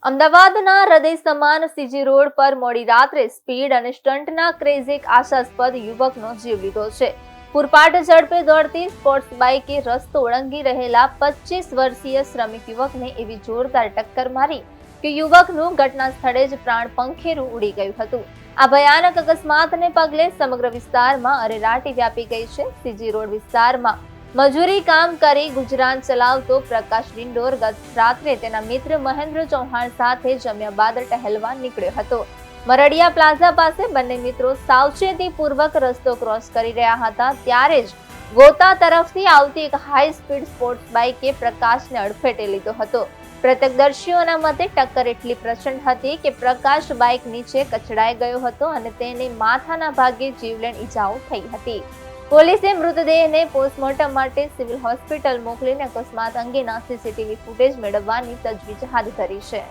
અમદાવાદના હૃદય સમાન સીજી રોડ પર મોડી રાત્રે સ્પીડ અને સ્ટન્ટના ક્રેઝે એક આશાસ્પદ યુવકનો જીવ લીધો છે. પૂરપાટ ઝડપે દોડતી સ્પોર્ટ્સ બાઇકે રસ્તો ઓળંગી રહેલા 25 વર્ષીય શ્રમિક યુવકને એવી જોરદાર ટક્કર મારી કે યુવકનું ઘટના સ્થળે જ પ્રાણ પંખેરું ઉડી ગયું હતું. આ ભયાનક અકસ્માતને પગલે સમગ્ર વિસ્તારમાં અરેરાટી વ્યાપી ગઈ છે. સીજી રોડ વિસ્તારમાં મજૂરી કામ કરી ગુજરાન ચલાવતો પ્રકાશ ડિંડોર ગત રાત્રે તેના મિત્ર મહેન્દ્ર ચૌહાણ સાથે જમ્યા બાદ ટહેલવા નીકળ્યો હતો. મરડિયા પ્લાઝા પાસે બંને મિત્રો સાવચેતીપૂર્વક રસ્તો ક્રોસ કરી રહ્યા હતા ત્યારે જ ગોતા તરફથી આવતી એક હાઈ સ્પીડ સ્પોર્ટ્સ બાઇકે પ્રકાશને અડફેટે લીધો હતો. પ્રત્યક્ષદર્શીઓના મતે ટક્કર એટલી પ્રચંડ હતી કે પ્રકાશ બાઇક નીચે કચડાઈ ગયો હતો અને તેને માથાના ભાગે જીવલેણ ઈજાઓ થઈ હતી. પોલીસે મૃતદેહને પોસ્ટમોર્ટમ માટે સિવિલ હોસ્પિટલ મોકલીને અકસ્માત અંગેના સીસીટીવી ફૂટેજ મેળવવાની તજવીજ હાથ ધરી છે.